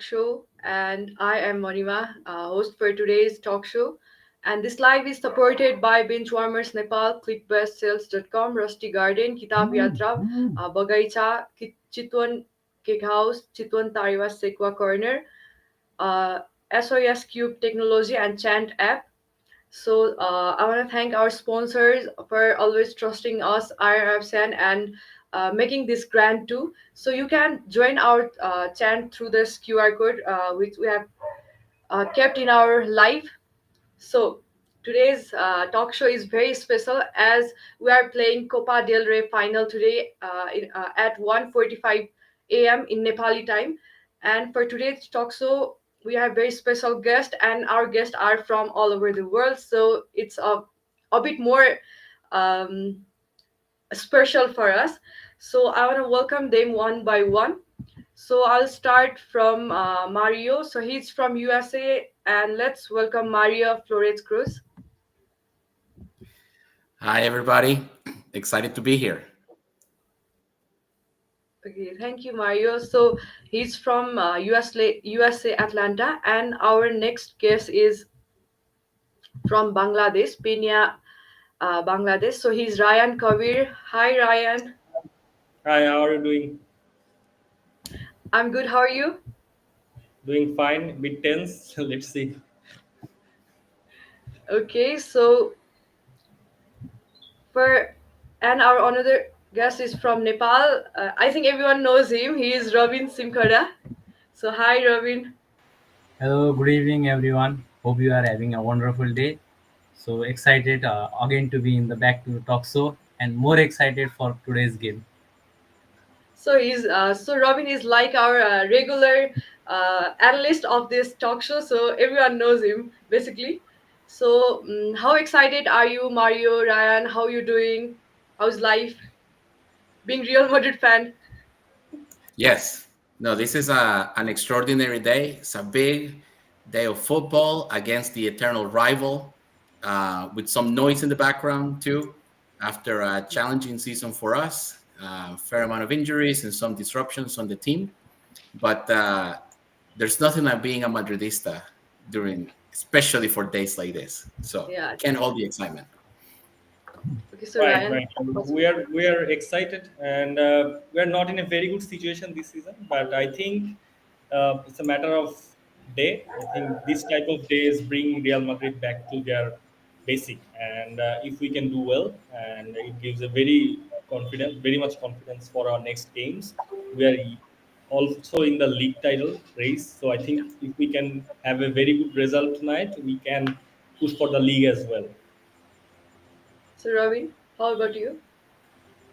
Show, and I am Manima, host for today's talk show. And this live is supported by Benchwarmers Nepal, ClickBestSales.com, Rusty Garden, Kitab Yatra, Bagaicha, Chitwan Cake House, Chitwan Tariwa Sekwa Corner, uh, SOS Cube Technology, and Chant app. So I want to thank our sponsors for always trusting us, RMFCN, and making this grand too. So you can join our chant through this QR code, which we have kept in our live. So today's talk show is very special as we are playing Copa del Rey final today at 1:45 a.m. in Nepali time. And for today's talk show, we have very special guests, and our guests are from all over the world. So it's a bit more um, special for us. So I want to welcome them one by one. So I'll start from Mario. So he's from USA, and let's welcome Mario Flores Cruz. Hi, everybody. Excited to be here. Okay, thank you, Mario. So he's from USA Atlanta, and our next guest is from Bangladesh, Pena, Bangladesh. So he's Raiyan Kabir. Hi, Ryan. Hi, how are you doing? I'm good. How are you? Doing fine, bit tense. Let's see. Okay, so for and our another guest is from Nepal. I think everyone knows him. He is Rabin Simkhada. So hi, Rabin. Hello, good evening, everyone. Hope you are having a wonderful day. So excited again to be in the back to the talk show and more excited for today's game. So Robin is like our regular analyst of this talk show, so everyone knows him basically. So how excited are you, Mario, Ryan? How you doing? How's life? Being Real Madrid fan. Yes. No, this is an extraordinary day. It's a big day of football against the eternal rival, with some noise in the background, too, after a challenging season for us. Fair amount of injuries and some disruptions on the team. But there's nothing like being a Madridista especially for days like this. So Yeah. can't hold the excitement. Okay, so Right, Ryan. right. We are excited, and we are not in a very good situation this season. But I think it's a matter of day. I think this type of days bring Real Madrid back to their basic, and if we can do well, and it gives a very much confidence for our next games. We are also in the league title race, so I think if we can have a very good result tonight, we can push for the league as well. So Robin, how about you?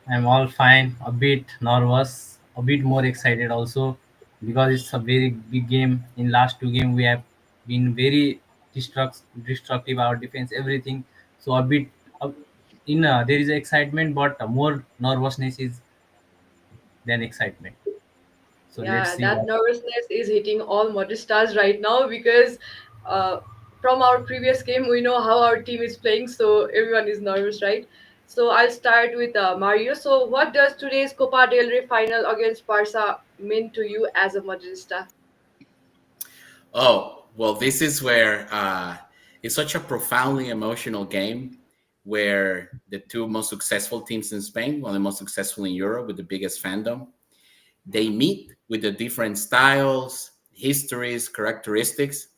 I'm all fine, a bit nervous, a bit more excited also because it's a very big game. In last two games, we have been very destructive our defense, everything. So a bit uh, in there is excitement, but more nervousness is than excitement. So let's Yeah, see that what. nervousness is hitting all Modistas right now because uh, from our previous game, we know how our team is playing, so everyone is nervous, right? So I'll start with Mario. So, what does today's Copa del Rey final against Barca mean to you as a Madridista? Oh, well, this is where it's such a profoundly emotional game where the two most successful teams in Spain, one of the most successful in Europe with the biggest fandom, they meet with the different styles, histories, characteristics.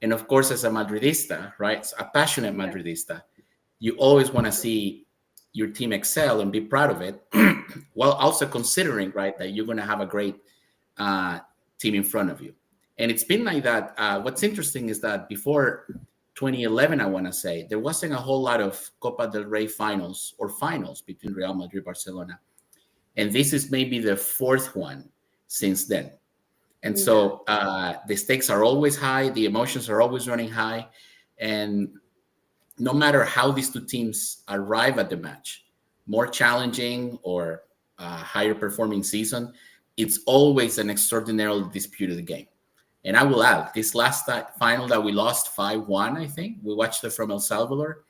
And of course, as a Madridista, right, a passionate Yeah. Madridista, you always want to see your team excel and be proud of it, while also considering, right, that you're going to have a great uh, team in front of you. And it's been like that. What's interesting is that before 2011, I want to say, there wasn't a whole lot of Copa del Rey finals or finals between Real Madrid, Barcelona. And this is maybe the fourth one since then. And Yeah. so the stakes are always high, the emotions are always running high. And no matter how these two teams arrive at the match, more challenging or higher performing season, it's always an extraordinarily disputed game. And I will add, this final that we lost 5-1, I think, we watched it from El Salvador.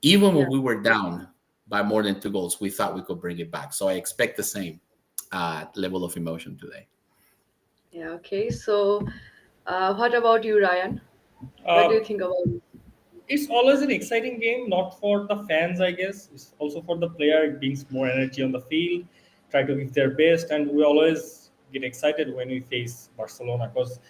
Even Yeah. when we were down by more than 2 goals, we thought we could bring it back. So I expect the same level of emotion today. Yeah. Okay. So, what about you, Ryan? What do Uh, you think about it? it's always an exciting game, not for the fans, I guess. It's also for the player. It brings more energy on the field, try to give their best, and we always get excited when we face Barcelona because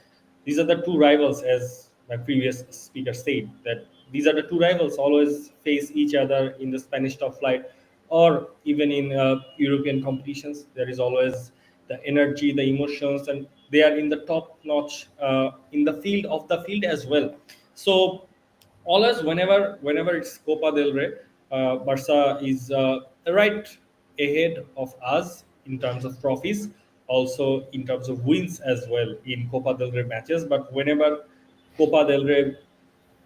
these are the two rivals, as my previous speaker said, that these are the two rivals always face each other in the Spanish top flight or even in European competitions. There is always the energy, the emotions, and they are in the top notch in the field of the field as well. So always whenever it's Copa del Rey, Barca is right ahead of us in terms of trophies, also in terms of wins as well in Copa del Rey matches. But whenever Copa del Rey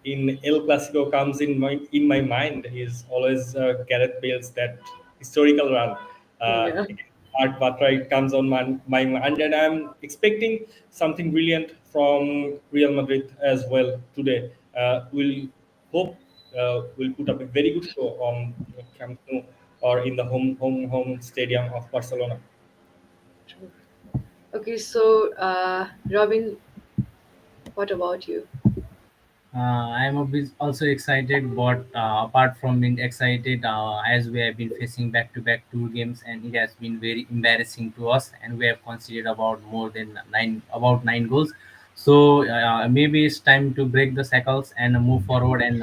in El Clasico comes in my mind is always Gareth Bale's that historical run. Yeah. Art Batra, it comes on my mind, and I'm expecting something brilliant from Real Madrid as well today. We'll hope we'll put up a very good show on Camp Nou or in the home stadium of Barcelona. True. Okay. So, Robin, what about you? I'm a bit also excited, but apart from being excited, as we have been facing back-to-back two games, and it has been very embarrassing to us, and we have conceded about nine goals. So maybe it's time to break the shackles and move forward and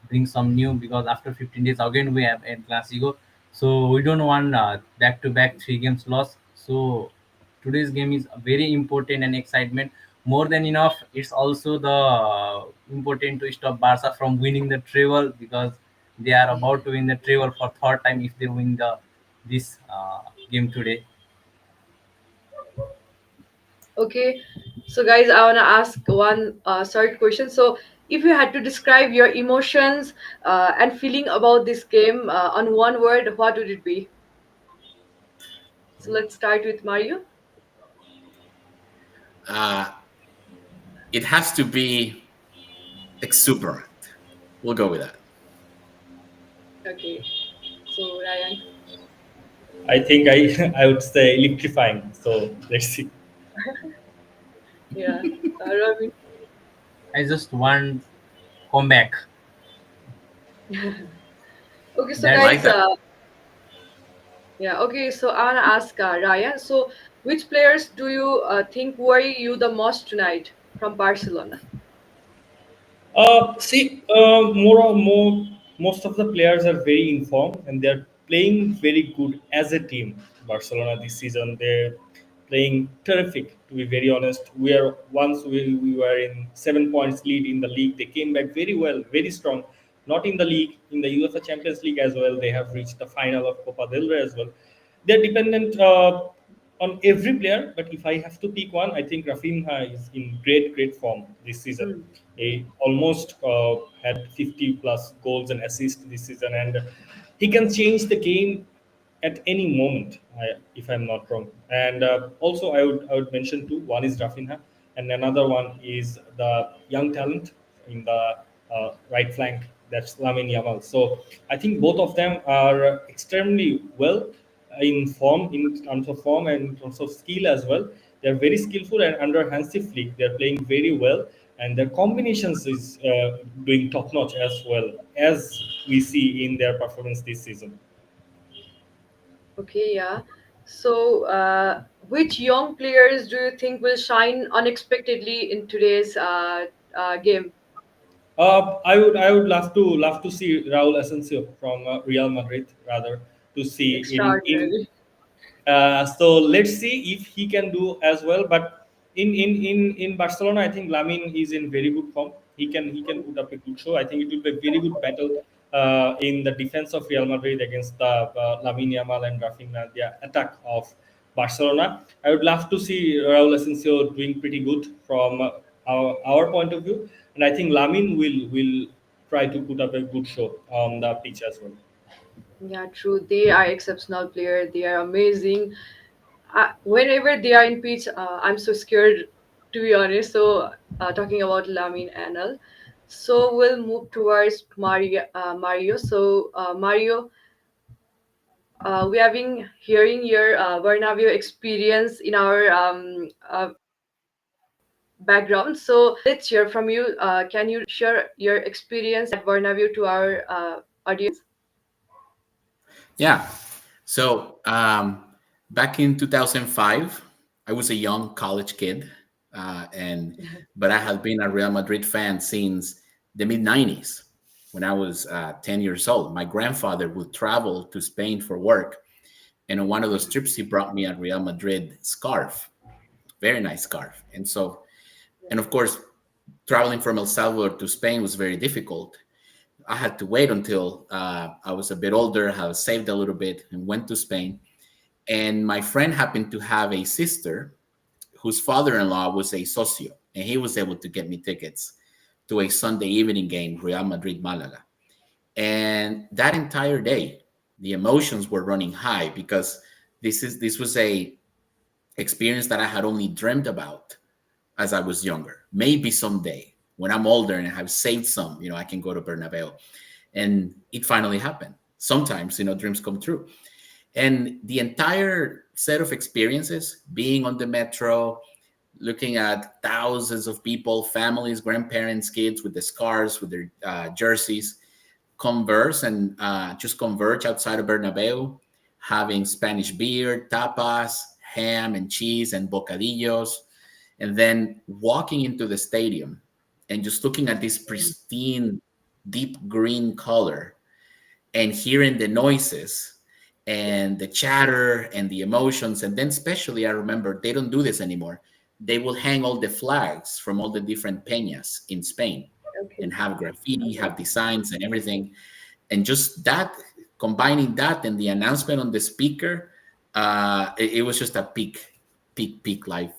bring some new. Because after 15 days again we have El Clasico, so we don't want back-to-back three games loss. So today's game is very important and excitement more than enough. It's also the important to stop Barca from winning the treble, because they are about to win the treble for third time if they win the this game today. Okay. So, guys, I wanna ask one short question. So, if you had to describe your emotions and feeling about this game on one word, what would it be? So, let's start with Mario. Uh, it has to be exuberant. We'll go with that. Okay. So, Ryan. I think I I would say electrifying. So let's see. Yeah. Robin. I just want comeback. Okay. So, I That's like guys. that. Yeah. Okay. So, I wanna ask Ryan. So, which players do you think worry you the most tonight from Barcelona? See, most of the players are very informed and they're playing very good as a team. Barcelona this season, they're playing terrific. To be very honest, we were in 7 points lead in the league. They came back very well, very strong. Not in the league, in the UEFA Champions League as well. They have reached the final of Copa del Rey as well. They're dependent on every player, but if I have to pick one, I think Rafinha is in great form this season. Hmm. He almost had 50 plus goals and assists this season, and he can change the game at any moment, if I'm not wrong. And also, I would mention two. One is Rafinha, and another one is the young talent in the right flank. That's Lamine Yamal. So I think both of them are extremely well in form, in terms of form and in terms of skill as well. They're very skillful, and under Hansi Flick, they're playing very well, and their combinations is doing top notch as well as we see in their performance this season. Okay, yeah. So, which young players do you think will shine unexpectedly in today's game? I would love to see Raúl Asensio from Real Madrid rather to see in Extraordinary. so let's see if he can do as well. But in Barcelona, I think Lamine is in very good form. He can put up a good show. I think it will be a very good battle in the defense of Real Madrid against the Lamine Yamal and Rafinha, the attack of Barcelona. I would love to see Raúl Asensio doing pretty good from our point of view, and I think Lamine will try to put up a good show on the pitch as well. Yeah, true. They are exceptional players. They are amazing. Whenever they are in pitch, I'm so scared, to be honest. So, talking about Lamin and all. So, we'll move towards Mario. So, Mario, we have been hearing your Bernabeu experience in our background. So let's hear from you. Can you share your experience at Bernabeu to our audience? Yeah. So back in 2005, I was a young college kid, and but I had been a Real Madrid fan since the mid 90s. When I was 10 years old, my grandfather would travel to Spain for work, and on one of those trips, he brought me a Real Madrid scarf, very nice scarf. And of course, traveling from El Salvador to Spain was very difficult. I had to wait until I was a bit older, had saved a little bit, and went to Spain. And my friend happened to have a sister whose father-in-law was a socio, and he was able to get me tickets to a Sunday evening game, Real Madrid Malaga. And that entire day, the emotions were running high because this was a experience that I had only dreamed about as I was younger. Maybe someday, when I'm older and I have saved some, I can go to Bernabeu. And it finally happened. Sometimes, dreams come true. And the entire set of experiences, being on the metro, looking at thousands of people, families, grandparents, kids with the scarves, with their jerseys, converse and just converge outside of Bernabeu, having Spanish beer, tapas, ham and cheese, and bocadillos, and then walking into the stadium and just looking at this pristine, deep green color and hearing the noises and the chatter and the emotions. And then, especially, I remember they don't do this anymore. They will hang all the flags from all the different peñas in Spain Okay. and have graffiti, have designs and everything. And just that, combining that and the announcement on the speaker, it was just a peak life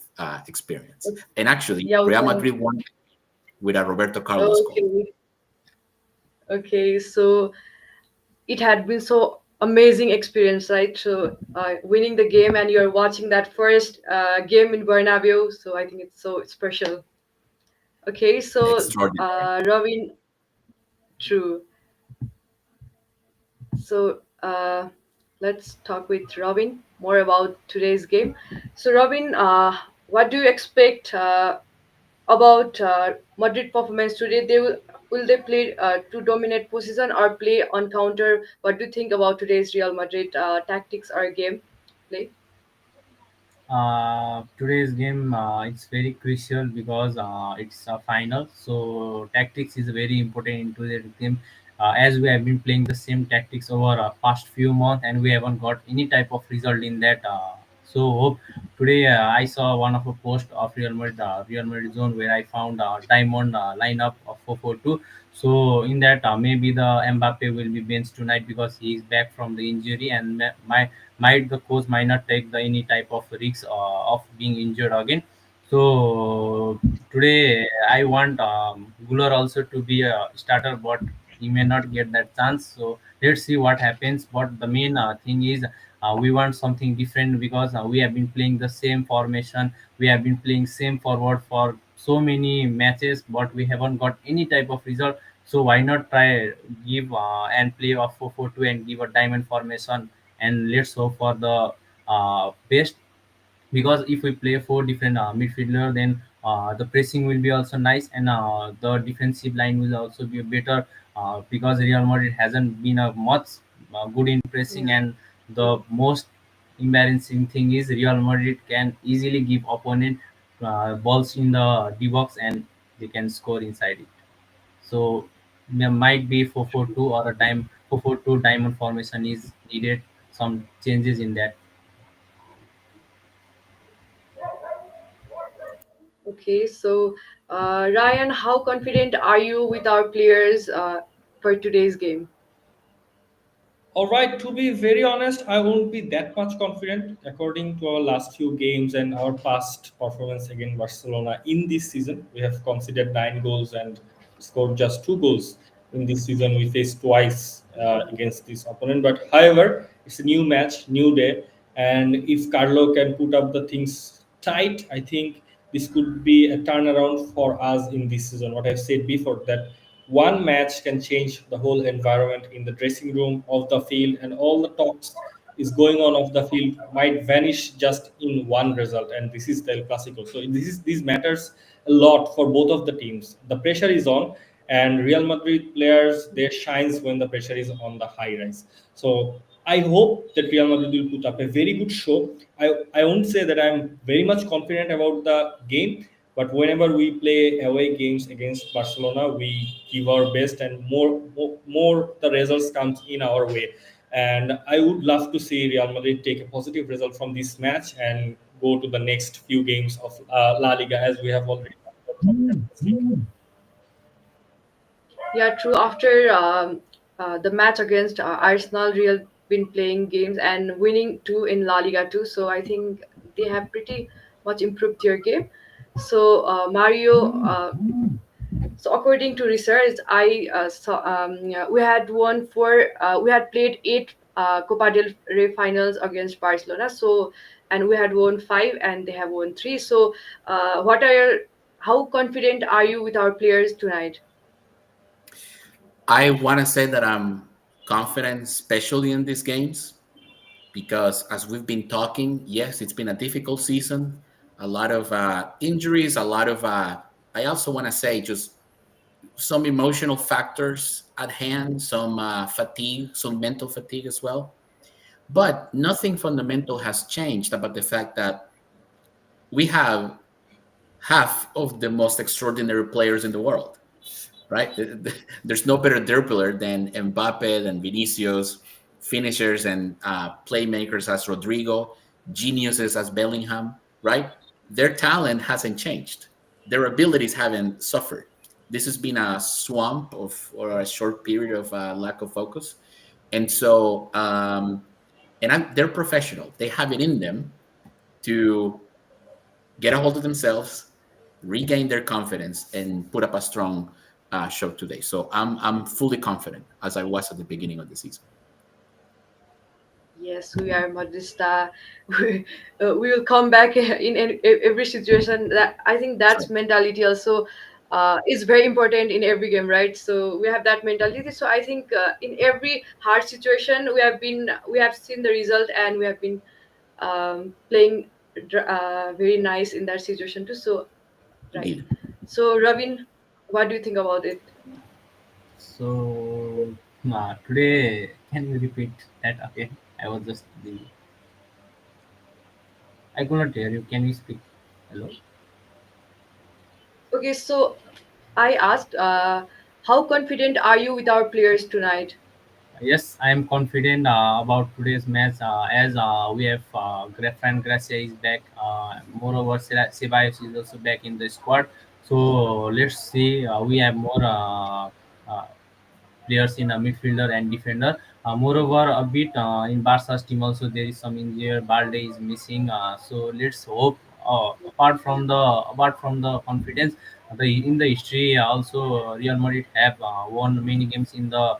experience. And actually, Yeah. Real Madrid won with a Roberto Carlos goal. Okay. Okay. So it had been so amazing experience, right? So winning the game and you're watching that first game in Bernabeu. So I think it's so special. Okay. So Extraordinary. Robin, true. So let's talk with Robin more about today's game. So Robin, what do you expect about Madrid performance today? Will they play to dominate position or play on counter? What do you think about today's Real Madrid tactics or game play? Today's game it's very crucial because it's a final, so tactics is very important into the game, as we have been playing the same tactics over past few months and we haven't got any type of result in that. So hope today I saw one of a post of Real Madrid zone where I found diamond lineup of 4-4-2. So in that, maybe the Mbappe will be benched tonight because he is back from the injury, and might the coach might not take the any type of risk of being injured again. So today I want Guler also to be a starter, but he may not get that chance. So let's see what happens. But the main thing is we want something different because we have been playing the same formation. We have been playing same forward for so many matches, but we haven't got any type of result. So why not try give and play a 4-4-2 and give a diamond formation, and let's hope for the best, because if we play four different midfielder, then the pressing will be also nice, and the defensive line will also be better, because Real Madrid hasn't been a much good in pressing, Yeah. and the most embarrassing thing is Real Madrid can easily give opponent balls in the D box and they can score inside it. So there might be 4-4-2 or a time 4-4-2 diamond formation is needed. Some changes in that. Okay. So Ryan, how confident are you with our players for today's game? All right, to be very honest, I won't be that much confident according to our last few games and our past performance against Barcelona in this season. We have conceded 9 goals and scored just 2 goals in this season. We faced twice against this opponent, but however, it's a new match, new day, and if Carlo can put up the things tight, I think this could be a turnaround for us in this season. What I've said before, that one match can change the whole environment in the dressing room, of the field, and all the talks is going on of the field might vanish just in one result. And this is the El Clasico. So this matters a lot for both of the teams. The pressure is on, and Real Madrid players, they shines when the pressure is on the high rise. So I hope that Real Madrid will put up a very good show. I won't say that I'm very much confident about the game, but whenever we play away games against Barcelona, we give our best, and more the results comes in our way. And I would love to see Real Madrid take a positive result from this match and go to the next few games of La Liga, as we have already talked about from Champions League. Yeah, true. After the match against Arsenal, Real been playing games and winning two in La Liga too. So I think they have pretty much improved their game. So Mario, so according to research, I saw yeah, we had played eight Copa del Rey finals against Barcelona. So and we had won five, and they have won three. So how confident are you with our players tonight? I want to say that I'm confident, especially in these games, because as we've been talking, yes, it's been a difficult season, a lot of injuries, a lot of, I also want to say, just some emotional factors at hand, some fatigue, some mental fatigue as well. But nothing fundamental has changed about the fact that we have half of the most extraordinary players in the world, right? There's no better dribbler than Mbappe, than Vinicius, finishers and playmakers as Rodrigo, geniuses as Bellingham, right? Their talent hasn't changed. Their abilities haven't suffered. This has been a swamp of or a short period of lack of focus, and so they're professional. They have it in them to get a hold of themselves, regain their confidence, and put up a strong show today. So I'm fully confident as I was at the beginning of the season. Yes, we are Madridista. We will come back in every situation. That I think that's Sure. mentality also is very important in every game, right? So we have that mentality. So I think in every hard situation, we have seen the result, and we have been playing very nice in that situation too. So right. Indeed. So Rabin, what do you think about it? So today, can you repeat that again? I could not hear you. Can you speak? Hello. Okay, so I asked, how confident are you with our players tonight? Yes, I am confident about today's match as we have Fran Gracia is back. Moreover, Ceballos is also back in the squad. So let's see. We have more players in a midfielder and defender. Moreover, a bit in Barca's team also there is some injury. Balde is missing. So let's hope. Apart from the confidence, in the history also Real Madrid have won many games in the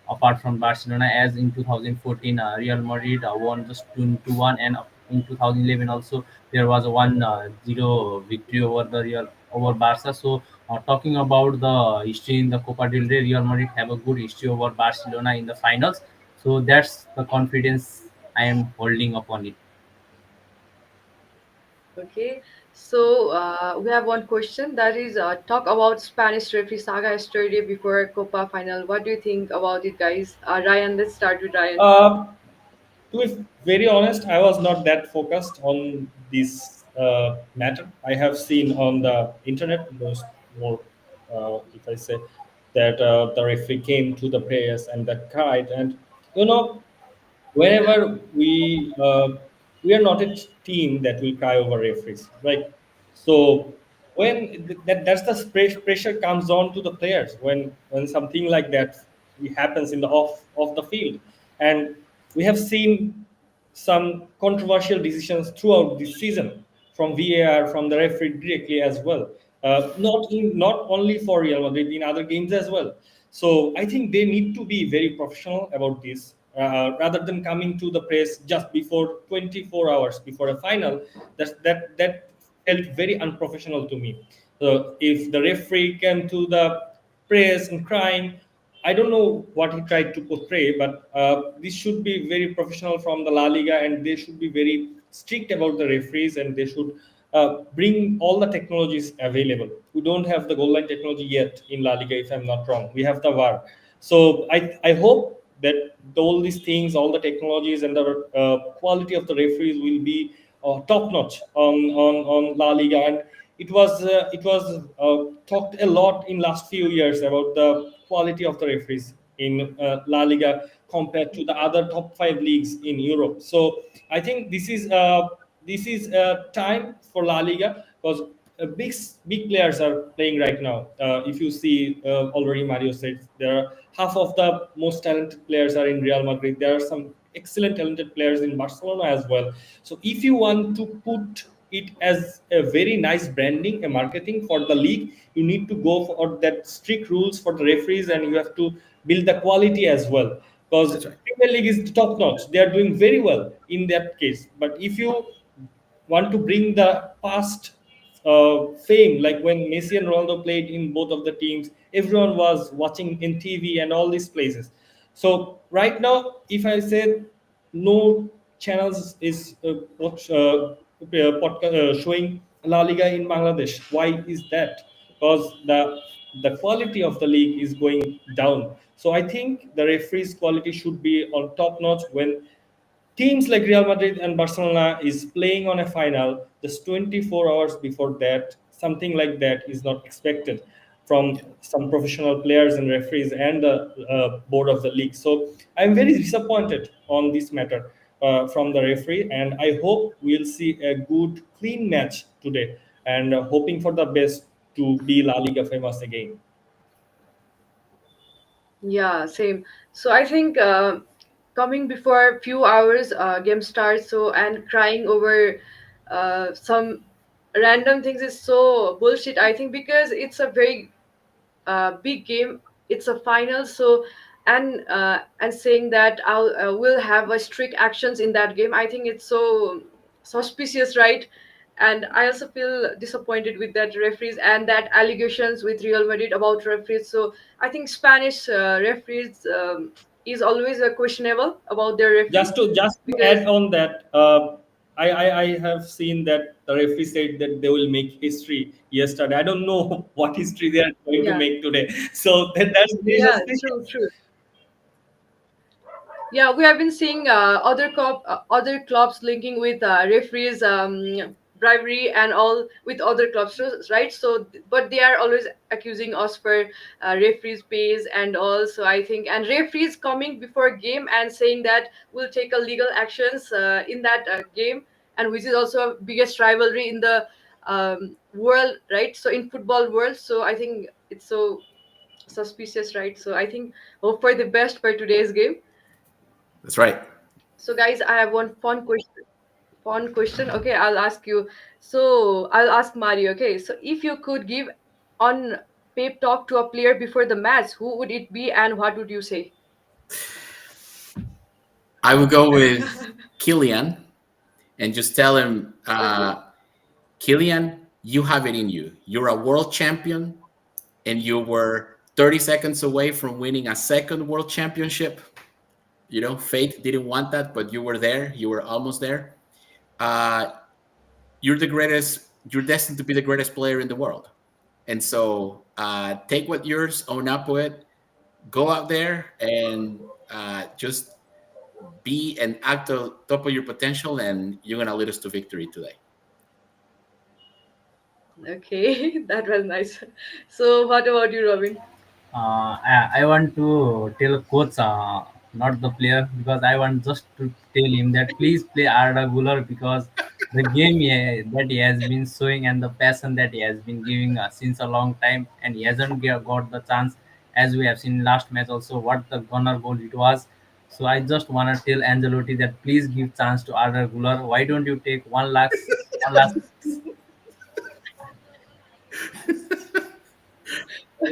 apart from Barcelona, as in 2014 Real Madrid won just 2-1, and in 2011 also there was a 1-0 victory over the Real over Barca. So talking about the history in the Copa del Rey, Real Madrid have a good history over Barcelona in the finals. So that's the confidence I am holding upon it. Okay, so we have one question that is talk about Spanish referee saga yesterday before Copa final. What do you think about it, guys? Ryan, let's start with Ryan. Uh, to be very honest, I was not that focused on this matter. I have seen on the internet most more, if I say that the referee came to the players and the kite, and you know whenever we are not a team that will cry over referees, right? So when that's the pressure comes on to the players when something like that happens in the off the field, and we have seen some controversial decisions throughout this season from VAR, from the referee directly as well. Not only for Real Madrid, in other games as well. So I think they need to be very professional about this, rather than coming to the press just before 24 hours before a final. That felt very unprofessional to me. So if the referee came to the press and crying, I don't know what he tried to portray, but this should be very professional from the La Liga, and they should be very strict about the referees, and they should bring all the technologies available. We don't have the goal line technology yet in La Liga, if I'm not wrong. We have the VAR. So I hope that all these things, all the technologies and the quality of the referees will be top notch on La Liga. And it was talked a lot in last few years about the quality of the referees in La Liga compared to the other top five leagues in Europe. So I think this is time for La Liga because big players are playing right now. If you see, already Mario said there are half of the most talented players are in Real Madrid. There are some excellent talented players in Barcelona as well. So if you want to put it as a very nice branding, a marketing for the league, you need to go for that strict rules for the referees, and you have to build the quality as well. Because That's right. Premier League is top notch; they are doing very well in that case. But if you want to bring the past fame, like when Messi and Ronaldo played in both of the teams, everyone was watching in TV and all these places. So right now, if I said no channels is showing La Liga in Bangladesh, why is that? Because the quality of the league is going down. So I think the referees quality should be on top notch when teams like Real Madrid and Barcelona is playing on a final just 24 hours before that. Something like that is not expected from Yeah. some professional players and referees and the board of the league. So I'm very disappointed on this matter from the referee, and I hope we'll see a good, clean match today, and hoping for the best to be La Liga famous again. Yeah, same. So I think coming before a few hours game starts, so and crying over some random things is so bullshit. I think because it's a very big game. It's a final, so and saying that I'll will have a strict actions in that game. I think it's so suspicious, right? And I also feel disappointed with that referees and that allegations with Real Madrid about referees. So I think Spanish referees is always questionable about their referee Just to because add on that, I have seen that the referee said that they will make history yesterday. I don't know what history they are going to yeah, make today. So that's very yeah, true, suspicious. true. Yeah, we have been seeing other clubs linking with referees, bribery and all with other clubs, right? So, but they are always accusing us for referees pays and all. So I think and referees coming before game and saying that we'll take a legal actions in that game, and which is also biggest rivalry in the world, right? So in football world, so I think it's so suspicious, right? So I think hope for the best for today's game. That's right. So, guys, I have one fun question. Fun question. Okay, I'll ask you. So, I'll ask Mario. Okay, so if you could give on pep talk to a player before the match, who would it be and what would you say? I would go with Kylian and just tell him, Okay. Kylian, you have it in you. You're a world champion, and you were 30 seconds away from winning a second world championship. You know, fate didn't want that, but you were there. You were almost there. Uh, you're the greatest. You're destined to be the greatest player in the world. And so, take what yours, own up to it, go out there, and just be and act on top of your potential, and you're gonna lead us to victory today. Okay, that was nice. So, what about you, Robin? I want to tell coach, not the player, because I want just to tell him that please play Arda Guler because the game that he has been showing and the passion that he has been giving since a long time, and he hasn't got the chance as we have seen last match also what the gunner goal it was. So I just want to tell Angelotti that please give chance to Arda Guler. Why don't you take 1 lakh? That'll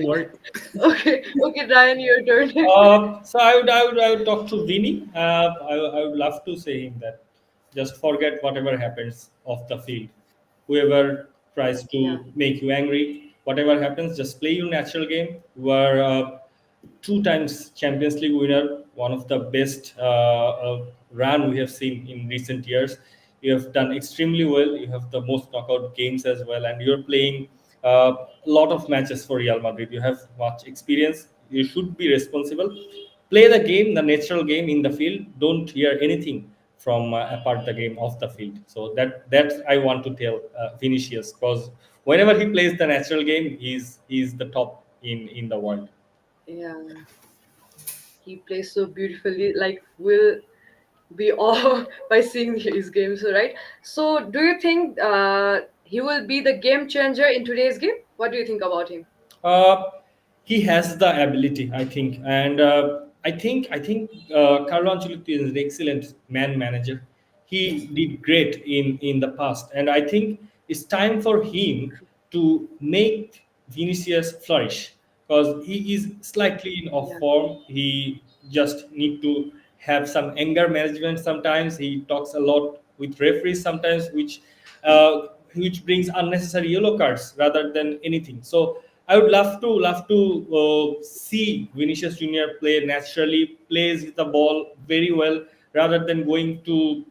work. Okay, okay, Ryan, your turn. So I would talk to Vinny. I would love to say him that just forget whatever happens off the field. Whoever tries Yeah. to make you angry, whatever happens, just play your natural game. You are two times Champions League winner, one of the best run we have seen in recent years. You have done extremely well. You have the most knockout games as well, and you're playing a lot of matches for Real Madrid. You have much experience. You should be responsible. Play the game, the natural game in the field. Don't hear anything from apart the game off the field. So that I want to tell Vinicius, because whenever he plays the natural game, he's the top in the world. Yeah, he plays so beautifully. Like we'll be awe by seeing his games, right? So, do you think he will be the game changer in today's game? What do you think about him? Uh, he has the ability, I think, and I think Carlo Ancelotti is an excellent man manager. He did great in the past, and I think it's time for him to make Vinicius flourish, because he is slightly in off Yeah. form. He just need to have some anger management. Sometimes he talks a lot with referees sometimes, which brings unnecessary yellow cards rather than anything. So I would love to see Vinicius Junior play naturally, plays with the ball very well, rather than going to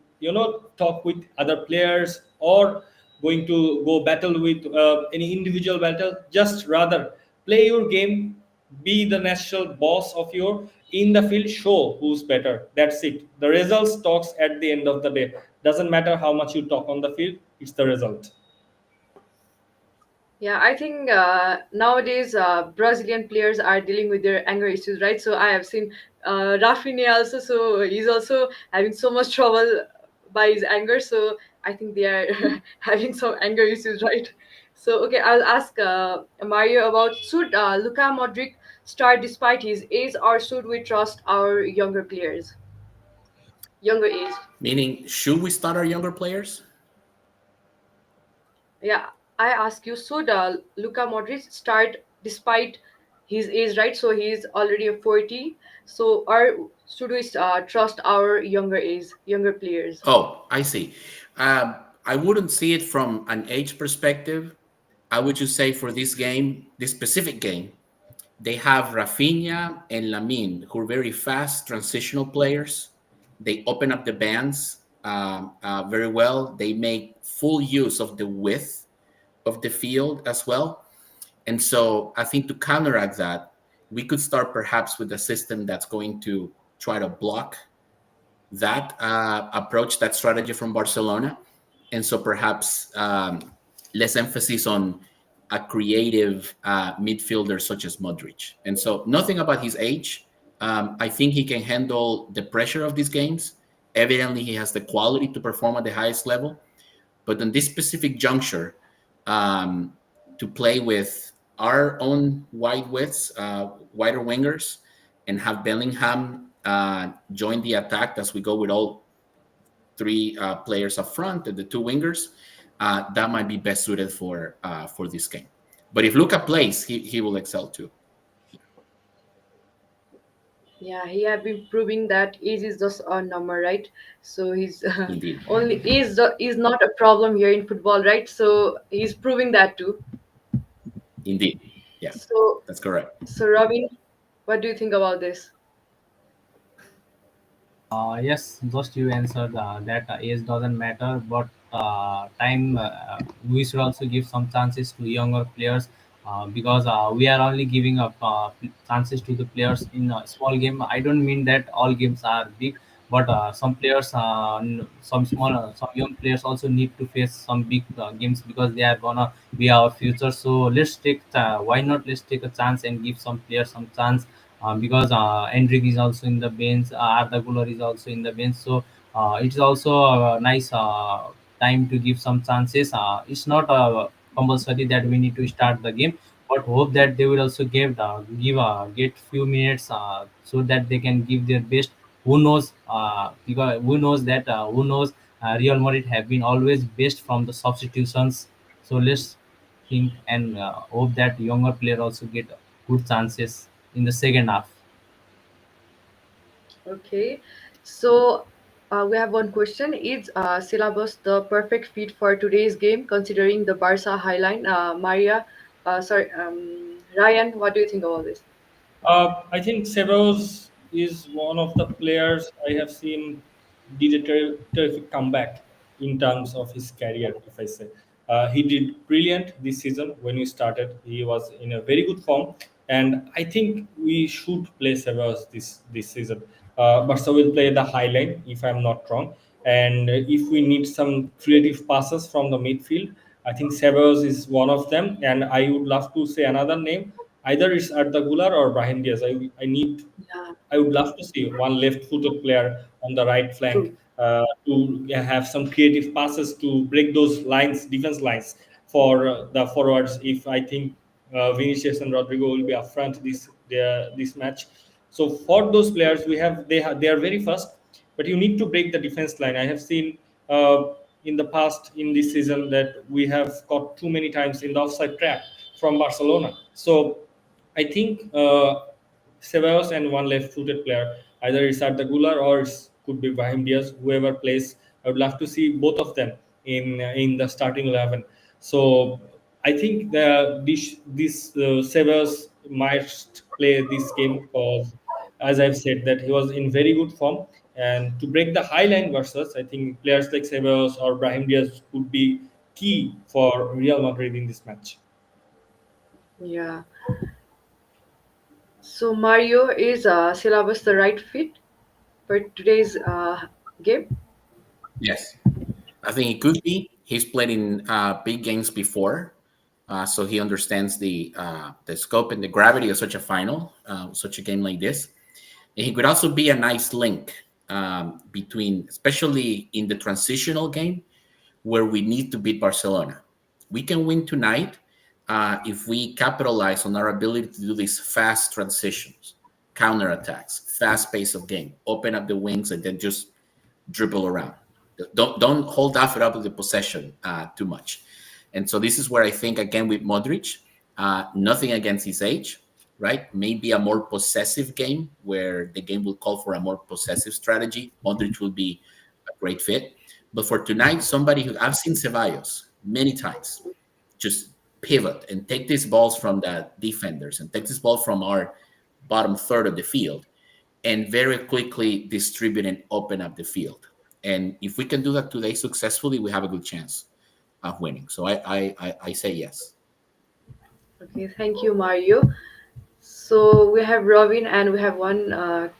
talk with other players, or going to go battle with any individual battle. Just rather play your game, be the natural boss of your in the field, show who's better. That's it. The results talks at the end of the day. Doesn't matter how much you talk on the field, it's the result. Yeah, I think nowadays Brazilian players are dealing with their anger issues, right? So I have seen Rafinha also, so he's also having so much trouble by his anger. So I think they are having some anger issues, right? So okay, I'll ask Mario about, should Luka Modric start despite his age, or should we trust our younger players, younger age? Meaning, should we start our younger players? Yeah, I ask you, should Luka Modric start despite his age, right? So he's already a 40. So, or should we trust our younger players? Oh, I see. I wouldn't see it from an age perspective. I would just say for this game, this specific game, they have Rafinha and Lamine, who are very fast transitional players. They open up the bands very well. They make full use of the width of the field as well. And so I think to counteract that, we could start perhaps with a system that's going to try to block that approach, that strategy from Barcelona. And so perhaps less emphasis on a creative midfielder such as Modric. And so nothing about his age. I think he can handle the pressure of these games. Evidently, he has the quality to perform at the highest level. But in this specific juncture, um, to play with our own wide widths, wider wingers, and have Bellingham join the attack as we go with all three players up front and the two wingers, that might be best suited for this game. But if Luca plays, he will excel too. Yeah, he have been proving that age is just a number, right? So he's Indeed, only is not a problem here in football, right? So he's proving that too. indeed, yeah, So, that's correct. so Robin, what do you think about this? Yes, just you answered that age doesn't matter, but time we should also give some chances to younger players because we are only giving up chances to the players in a small game. I don't mean that all games are big, but some players, some small, some young players also need to face some big games because they are gonna be our future. So let's take why not, let's take a chance and give some players some chance because Endrick is also in the bench, Arda Güler is also in the bench. So it's also a nice time to give some chances. It's not compulsory that we need to start the game, but hope that they will also get few minutes so that they can give their best. Who knows? Because who knows? Real Madrid have been always best from the substitutions. So let's think and hope that younger player also get good chances in the second half. Okay, so we have one question. Is syllabus the perfect fit for today's game, considering the Barca highline? Ryan, what do you think about this? I think Severos is one of the players I have seen did a terrific comeback. in terms of his career, if I say. He did brilliant this season. When he started, he was in a very good form, and I think we should play Severs this season. Barca will play the high line, if I'm not wrong. And if we need some creative passes from the midfield, I think Severs is one of them. And I would love to say another name. Either it's Arda Güler or Brahim Diaz. Yeah, I would love to see one left-footed player on the right flank true. to have some creative passes to break those lines, defense lines for the forwards. If I think Vinicius and Rodrigo will be up front this match, so for those players they are very fast, but you need to break the defense line. I have seen in the past in this season that we have caught too many times in the offside trap from Barcelona. So I think Ceballos and one left-footed player, either it's Arda Güler or it could be Brahim Diaz, whoever plays. I would love to see both of them in the starting 11. So I think this Ceballos might play this game because, as I've said, that he was in very good form. And to break the high line versus, I think players like Ceballos or Brahim Diaz could be key for Real Madrid in this match. Yeah. So Mario, is syllabus the right fit for today's game? Yes, I think it could be. He's played in big games before, so he understands the scope and the gravity of such a final, such a game like this. And he could also be a nice link between, especially in the transitional game where we need to beat Barcelona. We can win tonight if we capitalize on our ability to do these fast transitions, counterattacks, fast pace of game, open up the wings, and then just dribble around. Don't hold off it up with the possession too much. And so this is where I think again with Modric, nothing against his age, right? Maybe a more possessive game where the game will call for a more possessive strategy. Modric will be a great fit. But for tonight, somebody who I've seen Ceballos many times just pivot and take these balls from the defenders and take this ball from our bottom third of the field and very quickly distribute and open up the field. And if we can do that today successfully, we have a good chance of winning. So I say yes. Okay, thank you, Mario. So we have Robin and we have one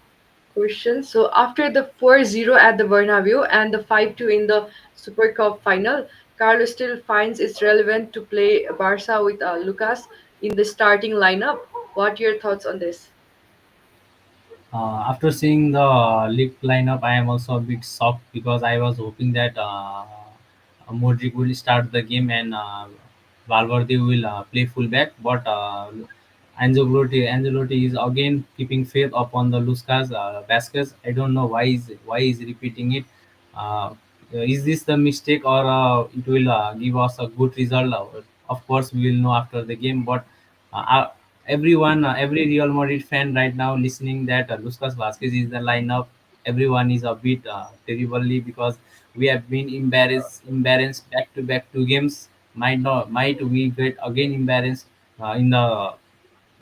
question. So after the 4-0 at the Bernabeu and the 5-2 in the Super Cup final, Carlos still finds it's relevant to play Barca with Lucas in the starting lineup. What are your thoughts on this? After seeing the league lineup, I am also a bit shocked because I was hoping that Modric will start the game and Valverde will play fullback. But Ancelotti is again keeping faith upon the Lucas Vasquez. I don't know why he's repeating it. Uh, is this the mistake or it will give us a good result? Of course, we will know after the game. But everyone, every Real Madrid fan right now listening that Lucas Vasquez is the lineup. Everyone is a bit terribly because we have been embarrassed back to back two games. Might we get again embarrassed in the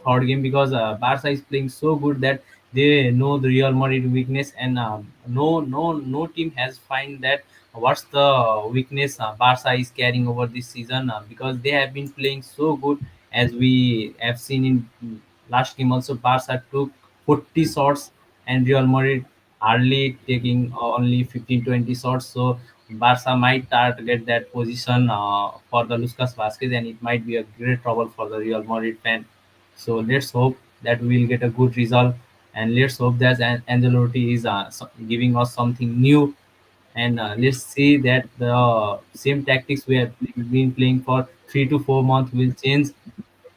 third game because Barca is playing so good that they know the Real Madrid weakness and no team has find that what's the weakness Barca is carrying over this season because they have been playing so good as we have seen in last game also Barca took 40 shots and Real Madrid hardly taking only 15-20 shots. So Barca might target that position for the Lucas Vasquez and it might be a great trouble for the Real Madrid fan. So let's hope that we'll get a good result, and let's hope that Angelotti is giving us something new. And let's see that the same tactics we have been playing for 3 to 4 months will change.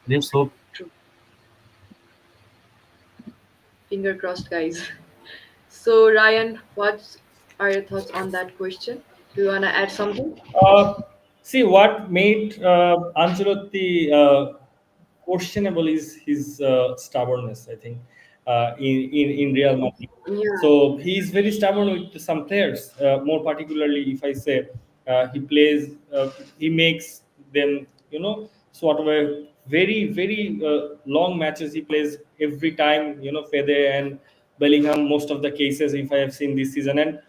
Let's hope. True. Finger crossed, guys. So Ryan, what are your thoughts on that question? Do you wanna add something? Uh, See what made Ancelotti questionable is his stubbornness. I think in Real Madrid. Yeah, So he is very stubborn with some players. More particularly, if I say he plays, he makes them sort of a very long matches. He plays every time. Fede and Bellingham most of the cases if I have seen this season and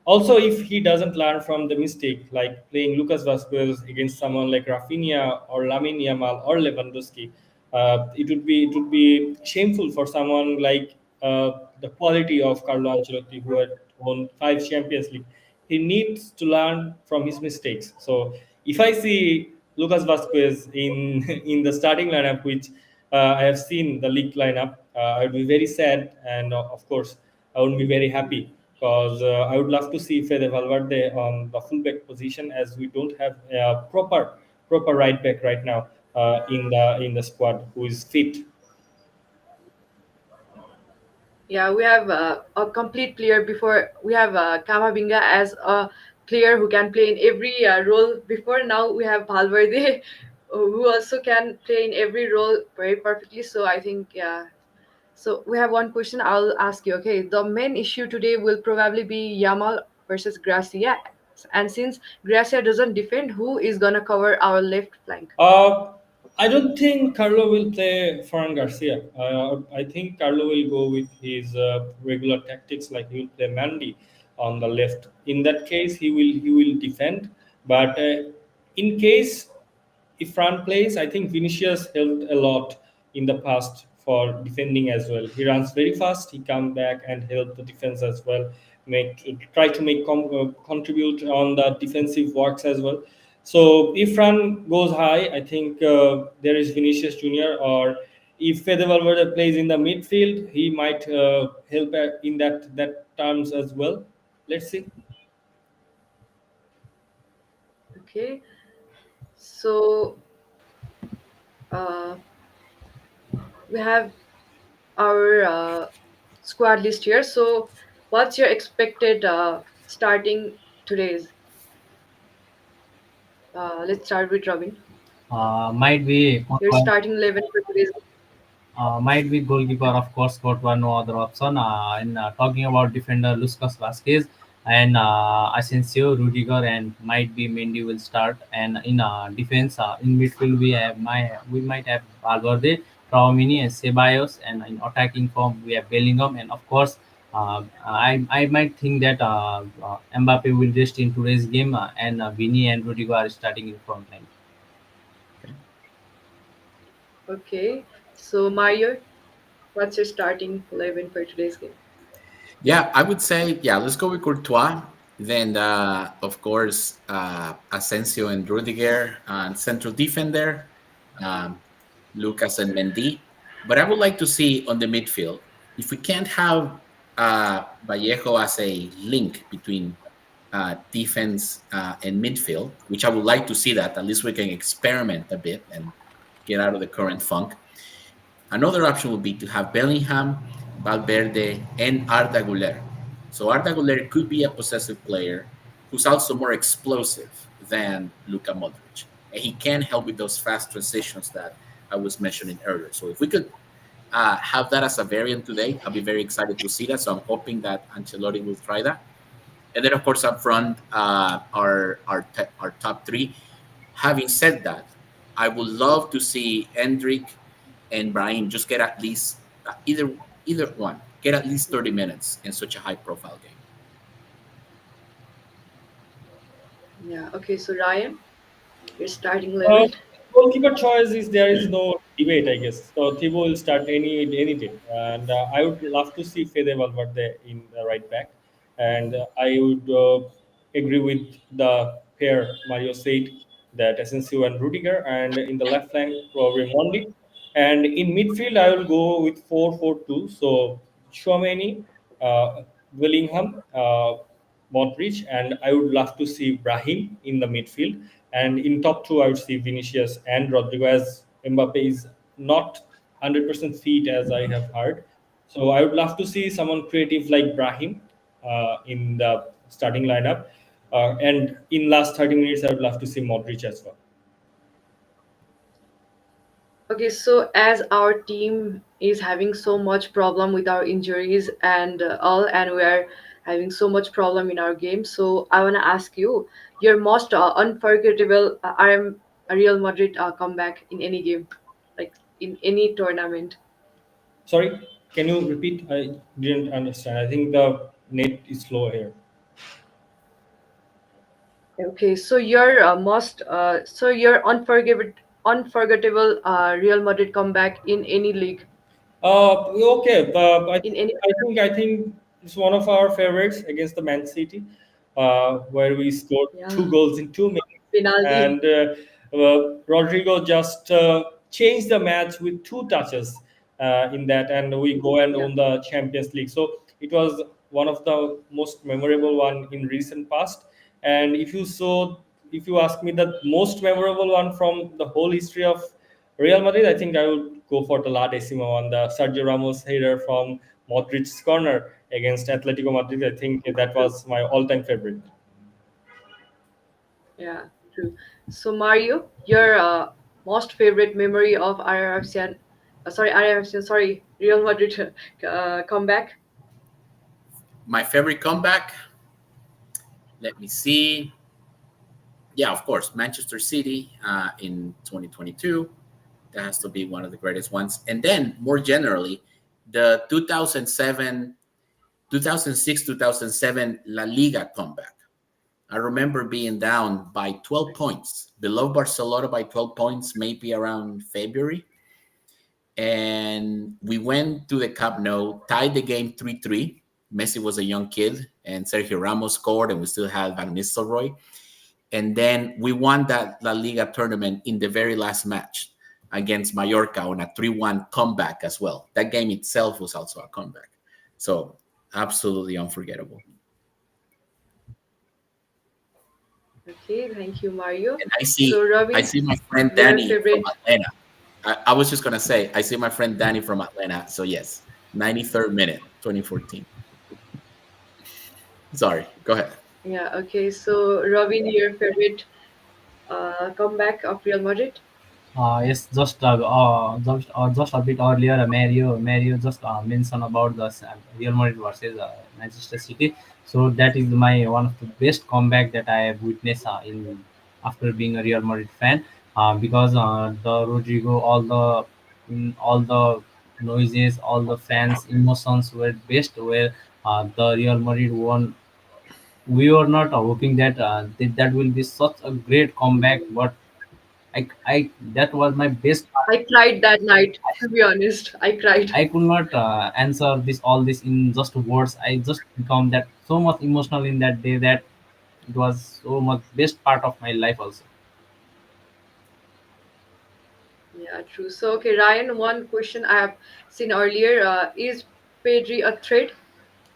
Also, if he doesn't learn from the mistake, like playing Lucas Vazquez against someone like Rafinha or Lamine Yamal or Lewandowski, it would be shameful for someone like the quality of Carlo Ancelotti, who had won 5 Champions League. He needs to learn from his mistakes. So if I see Lucas Vazquez in in the starting lineup, which I have seen the league lineup, I would be very sad, and of course I wouldn't be very happy, because I would love to see Fede Valverde on the fullback position, as we don't have a proper right back right now in the squad who is fit. Yeah, we have a complete player before. We have Kamavinga as a player who can play in every role. Before now, we have Valverde, who also can play in every role very perfectly. So I think, yeah. So we have one question I'll ask you. Okay, the main issue today will probably be Yamal versus Gracia, and since Gracia doesn't defend, who is gonna cover our left flank? Uh, I don't think Carlo will play Ferran Garcia. I think Carlo will go with his regular tactics, like he will play Mandy on the left. In that case, he will defend. But in case if Fran plays, I think Vinicius helped a lot in the past for defending as well. He runs very fast. He come back and help the defense as well. Try to make contribute on the defensive works as well. So if Fran goes high, I think there is Vinicius Junior, or if Fede Valverde plays in the midfield, he might help in that terms as well. Let's see. Okay, so uh, we have our squad list here. So, what's your expected starting today's? Let's start with Robin. Might be Your starting 11 for today's. might be goalkeeper, of course, Courtois, no other option. And talking about defender, Lucas Vasquez and Asensio, Rudiger, and might be Mendy will start. And in defense, in midfield, we might have Valverde, Traumini, and Ceballos. And in attacking form, we have Bellingham, and of course. I might think that Mbappe will rest in today's game, and Vini and Rudiger are starting in front line. Okay, so Mario, what's your starting 11 for today's game? Yeah, I would say, yeah, let's go with Courtois. Then, of course, Asensio and Rudiger and central defender, um, Lucas and Mendy. But I would like to see on the midfield, if we can't have Vallejo as a link between defense and midfield, which I would like to see that. At least we can experiment a bit and get out of the current funk. Another option would be to have Bellingham, Valverde, and Arda Güler. So Arda Güler could be a possessive player who's also more explosive than Luka Modric. And he can help with those fast transitions that I was mentioning earlier. So if we could have that as a variant today, I'll be very excited to see that. So I'm hoping that Ancelotti will try that. And then, of course, up front, our top three. Having said that, I would love to see Hendrik and Brahim just get at least either one get at least 30 minutes in such a high profile game. Yeah, okay, so Ryan, your starting Uh, 11. Goalkeeper choice is, there is no debate, I guess. So Thibaut will start any day, and I would love to see Fede Valverde in the right back, and I would agree with the pair Mario said, that Asensio and Rudiger, and in the left flank probably Mondi, and in midfield I will go with 4-4-2. So Chouameni, Willingham, Modric, and I would love to see Brahim in the midfield. And in top two, I would see Vinicius and Rodrigo, as Mbappe is not 100% fit, as I have heard. So I would love to see someone creative like Brahim in the starting lineup. And in last 30 minutes, I would love to see Modric as well. Okay, so as our team is having so much problem with our injuries and all, and we are having so much problem in our game, so I want to ask you your most unforgettable Real Madrid comeback in any game, like in any tournament. Sorry, can you repeat? I didn't understand. I think the net is slow here. Okay, so your your unforgettable Real Madrid comeback in any league, Okay, in any I think it's one of our favorites against the Man City, where we scored yeah, 2 goals in 2 minutes, penalty. and Rodrigo just changed the match with 2 touches in that, and we go and Yeah. won the Champions League. So it was one of the most memorable one in recent past. And if you ask me the most memorable one from the whole history of Real Madrid, I think I would go for the La Decima one, the Sergio Ramos header from Modric's corner against Atletico Madrid. I think that True. was my all-time favorite. Yeah, true. So Mario, your most favorite memory of RRFCN, sorry, Real Madrid comeback. My favorite comeback. Let me see. Yeah, of course, Manchester City in 2022. That has to be one of the greatest ones. And then more generally, the 2006, 2007 La Liga comeback. I remember being down by 12 points, below Barcelona by 12 points, maybe around February. And we went to the Camp Nou, tied the game 3-3. Messi was a young kid, and Sergio Ramos scored, and we still had Van Nistelrooy. And then we won that La Liga tournament in the very last match against Mallorca on a 3-1 comeback as well. That game itself was also a comeback. So absolutely unforgettable. Okay, thank you, Mario. And So I Robin, see my friend your Danny from favorite. Atlanta. I was just gonna say, I see my friend Danny from Atlanta. So yes, 93rd minute, 2014. Sorry, go ahead. Yeah, okay. So Robin, your favorite comeback of Real Madrid. Yes, just a bit earlier, Mario just mentioned about the Real Madrid versus Manchester City. So that is my one of the best comeback that I have witnessed in after being a Real Madrid fan. Because the Rodrigo, all the noises, all the fans' emotions were best. Where the Real Madrid won, we were not hoping that that will be such a great comeback, but I that was my best. I cried that night. To be honest, I cried. I could not answer this all this in just words. I just become that so much emotional in that day that it was so much best part of my life also. Yeah, true. So okay, Ryan, one question I have seen earlier: is Pedri a threat?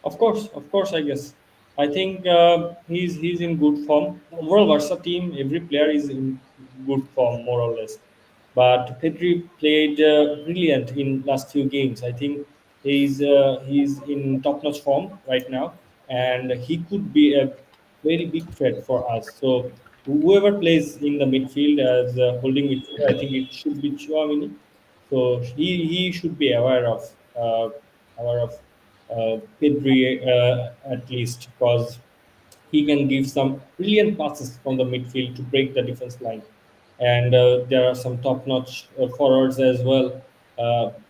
Of course, I guess. I think he's in good form. Overall, Barca team, every player is in good form, more or less. But Pedri played brilliant in last few games. I think he's in top-notch form right now, and he could be a very big threat for us. So whoever plays in the midfield as holding midfield, I think it should be Chouamini. So he should be aware of Pedri at least, because he can give some brilliant passes from the midfield to break the defense line. And there are some top-notch forwards as well,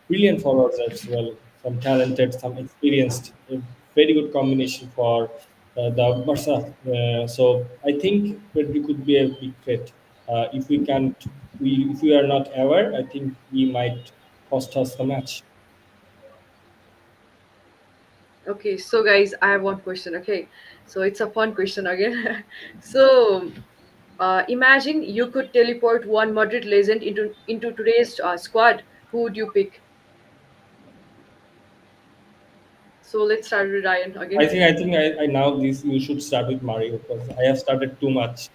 brilliant forwards as well, some talented, some experienced, a very good combination for the Barca. So I think Pedri could be a big threat. If we can't, if we are not aware, I think he might cost us the match. Okay, so guys, I have one question. Okay, so it's a fun question again. So imagine you could teleport one Madrid legend into today's squad. Who would you pick? So let's start with Ryan again. I now this you should start with Mario because I have started too much.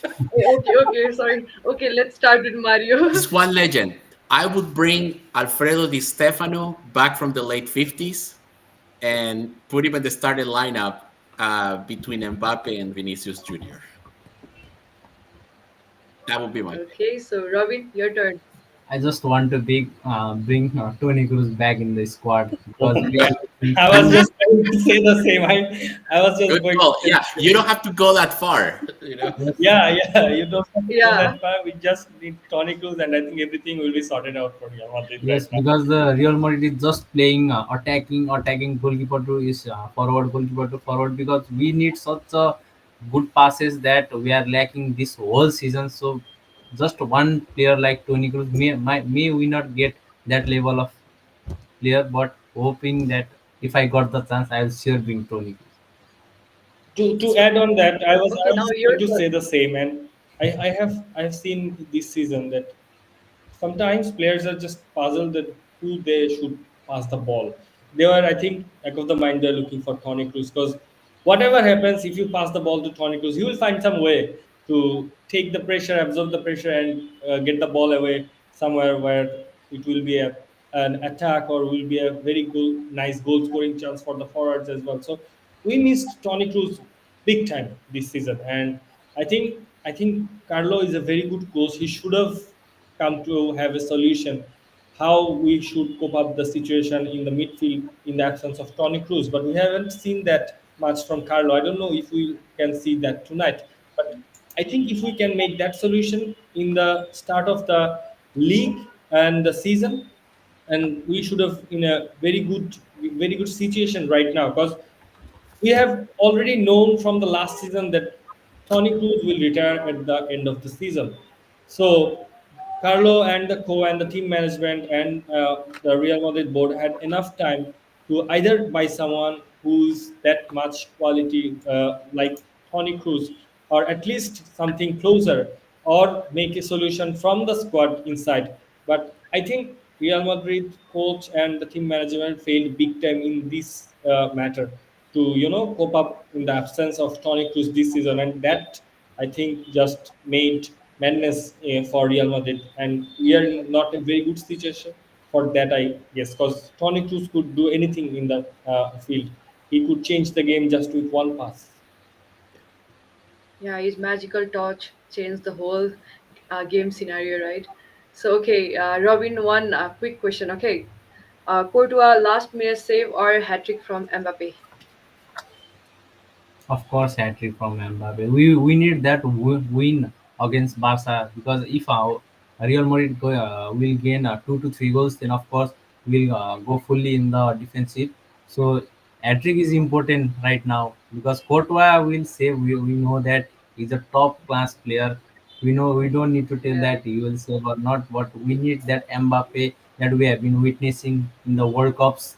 Okay, okay, sorry. Okay, let's start with Mario. Just one legend. I would bring Alfredo Di Stefano back from the late 50s and put him in the starting lineup between Mbappe and Vinicius Jr. That would be my pick. Okay, so Robin, your turn. I just want to bring Tony Cruz back in the squad Oh because my we God. are missing I was two. just going to say the same. I was just Good going to call. say Yeah, the you same. don't have to go that far. You know. Yes, Yeah. You don't have to go Yeah. that far. We just need Tony Cruz, and I think everything will be sorted out for Real Madrid right yes, now. because the Real Madrid is just playing attacking goalkeeper to is forward goalkeeper to forward because we need such a good passes that we are lacking this whole season. So just one player like Tony Cruz may we not get that level of player, but hoping that if I got the chance, I'll sure bring Tony Cruz. To So add on that, okay, I now was your going to turn. say the same, and I have seen this season that sometimes players are just puzzled that who they should pass the ball. They were, I think, back of the mind, they're looking for Tony Cruz because whatever happens, if you pass the ball to Tony Cruz, he will find some way to take the pressure, absorb the pressure, and get the ball away somewhere where it will be an attack or will be a very good, nice goal scoring chance for the forwards as well. So we missed Tony Cruz big time this season, and I think Carlo is a very good coach. He should have come to have a solution how we should cope up the situation in the midfield in the absence of Tony Cruz. But we haven't seen that much from Carlo. I don't know if we can see that tonight. But I think if we can make that solution in the start of the league and the season, and we should have in a very good situation right now because we have already known from the last season that Tony Cruz will retire at the end of the season. So Carlo and the co and the team management and the Real Madrid board had enough time to either buy someone who's that much quality like Tony Cruz, or at least something closer, or make a solution from the squad inside. But I think Real Madrid coach and the team management failed big time in this matter to cope up in the absence of Toni Kroos this season, and that I think just made madness for Real Madrid, and we are in not a very good situation for that. I guess because Toni Kroos could do anything in the field, he could change the game just with one pass. Yeah, his magical touch changed the whole game scenario, right? So okay, Robin, one quick question. Okay, Courtois last minute save or hat trick from Mbappe? Of course, hat trick from Mbappe. We need that win against Barca, because if our Real Madrid will gain 2 to 3 goals, then of course we'll go fully in the defensive. So hat trick is important right now because Courtois will save. We know that he's a top class player. We know we don't need to tell Yeah, that he will save or not, but we need that Mbappe that we have been witnessing in the World Cups,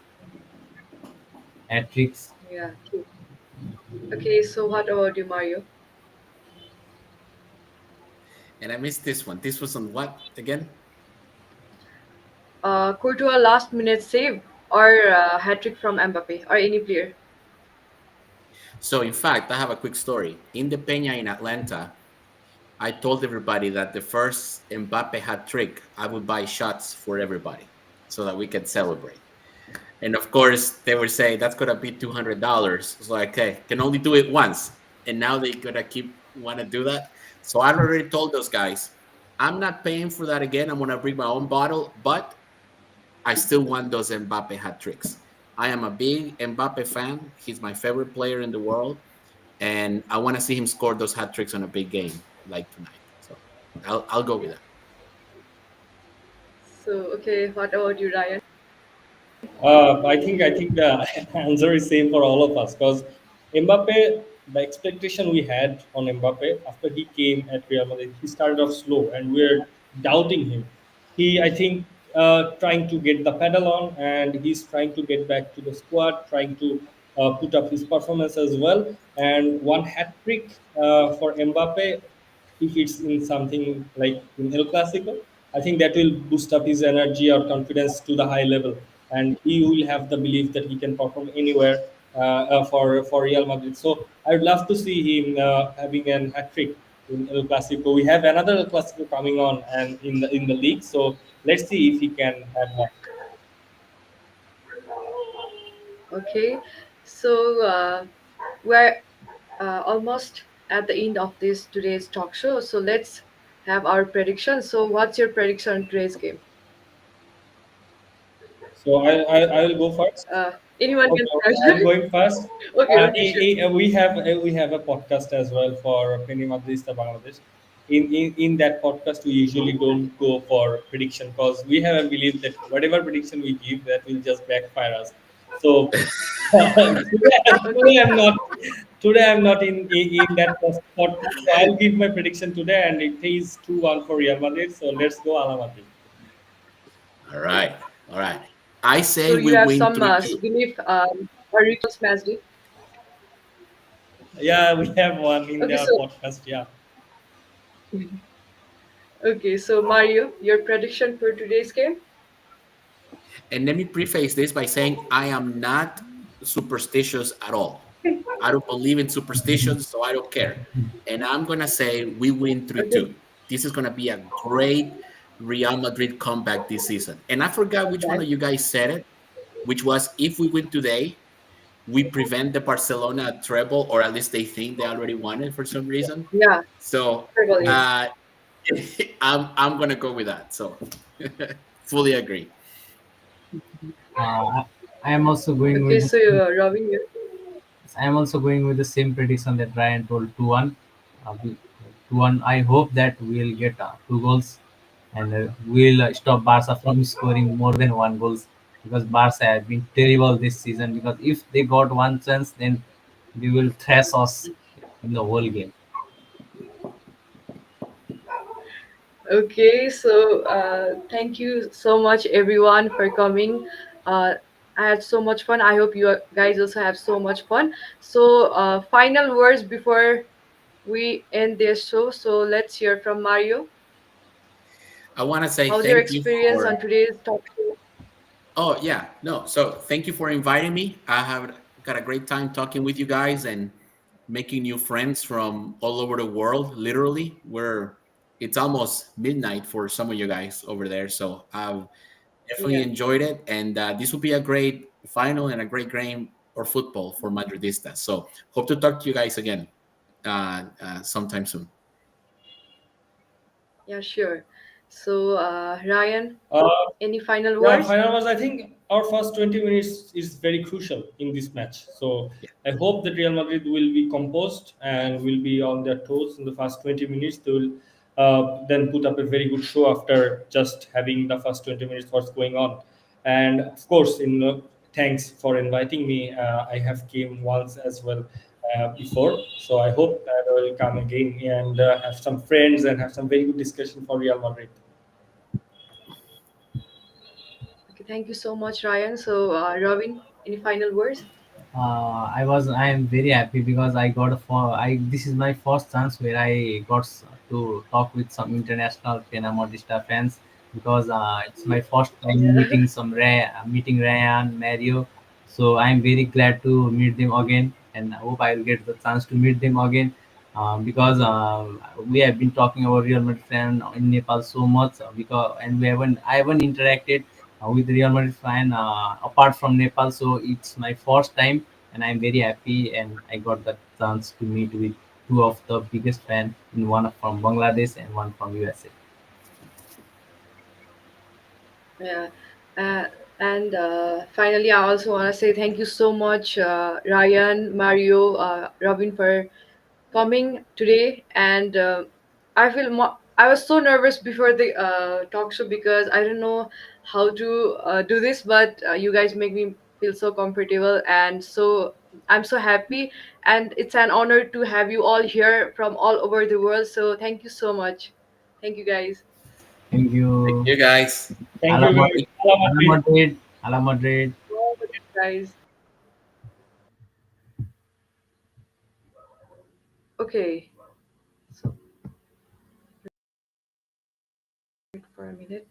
hat tricks. yeah, true. Okay, so what about you, Mario? And I missed this one. This was on what again? Courtois last minute save or hat trick from Mbappe or any player? So, in fact, I have a quick story. In the Peña in Atlanta, I told everybody that the first Mbappe hat trick, I would buy shots for everybody so that we could celebrate. And of course, they were saying that's gonna be $200. It's like, okay, can only do it once, and now they gonna keep want to do that. So I already told those guys, I'm not paying for that again. I'm gonna bring my own bottle, but I still want those Mbappe hat tricks. I am a big Mbappe fan. He's my favorite player in the world, and I want to see him score those hat tricks on a big game like tonight. So I'll go with that. So okay, what about you, Ryan? I think the answer is same for all of us because Mbappe, the expectation we had on Mbappe after he came at Real Madrid, he started off slow and we're doubting him. He, I think, trying to get the pedal on and he's trying to get back to the squad, trying to put up his performance as well. And one hat trick for Mbappe, if it's in something like in El Clasico, I think that will boost up his energy or confidence to the high level, and he will have the belief that he can perform anywhere for Real Madrid. So I would love to see him having an hat trick in El Clasico. We have another El Clasico coming on and in the league, so let's see if he can have one. Okay, so we're almost at the end of this today's talk show. So let's have our prediction. So what's your prediction on today's game? So I will go first. Anyone can Okay, okay. start. I'm going first. Okay, okay, sure. We have a podcast as well for Pena Madridista Bangladesh. In that podcast, we usually don't go for prediction because we have a belief that whatever prediction we give, that will just backfire us. So today Okay. I'm not today I'm not in that spot. So I'll give my prediction today, and it is 2-1 for Real Madrid. So let's go, Ala Madrid. All right. All right. I So say we you have win some 3-2. belief or rituals, Masdi. Yeah, we have one in Okay, our so podcast. Yeah. okay, so Mario, your prediction for today's game? And let me preface this by saying I am not superstitious at all. I don't believe in superstitions, so I don't care. And I'm going to say we win 3-2. Okay, This is going to be a great Real Madrid comeback this season. And I forgot which one okay. of you guys said it, which was if we win today, we prevent the Barcelona treble, or at least they think they already won it for some reason. Yeah, So totally. uh, I'm gonna go with that. So fully agree. Uh, I am also going Okay, with so the Robin, you. I am also going with the same prediction that Ryan told 2-1. 2-1. I hope that we'll get 2 goals and we'll stop Barca from scoring more than 1 goals because Barca have been terrible this season. Because if they got one chance, then they will thrash us in the whole game. Okay, so thank you so much, everyone, for coming. Uh, I had so much fun. I hope you guys also have so much fun. So, final words before we end this show. So, let's hear from Mario. I want to say How's your thank you experience for. on today's talk show? Oh yeah, no. So thank you for inviting me. I have got a great time talking with you guys and making new friends from all over the world. Literally, where it's almost midnight for some of you guys over there. So I've definitely Yeah, enjoyed it, and this will be a great final and a great game or football for Madridista. So hope to talk to you guys again sometime soon. yeah, sure. So, Ryan, Uh, any final Yeah, words? final was. I think our first 20 minutes is very crucial in this match. So Yeah. I hope that Real Madrid will be composed and will be on their toes in the first 20 minutes. They will then put up a very good show after just having the first 20 minutes what's going on. And of course, thanks for inviting me. I have came once as well before. So I hope that I will come again and have some friends and have some very good discussion for Real Madrid. Okay, thank you so much, Ryan. So, Robin, any final words? I am very happy because I got a for I this is my first chance where I got to talk with some international Pena Madridista fans because it's my first time Yeah. meeting Ryan, Mario. So I am very glad to meet them again, and I hope I will get the chance to meet them again because we have been talking about Real Madrid fan in Nepal so much because and we haven't I haven't interacted with Real Madrid fan apart from Nepal. So it's my first time, and I'm very happy. And I got the chance to meet with two of the biggest fan, in one from Bangladesh and one from USA. Yeah. Uh, and finally, I also want to say thank you so much, Ryan, Mario, Robin, for coming today. And I was so nervous before the talk show because I don't know how to do this, but you guys make me feel so comfortable, and so I'm so happy. And it's an honor to have you all here from all over the world. So thank you so much. Thank you, guys. Thank Thank you. you guys. Thank Ala you, guys. Madrid. Hello, Ala Madrid. Madrid. Ala Madrid. Guys. Okay. So wait for a minute.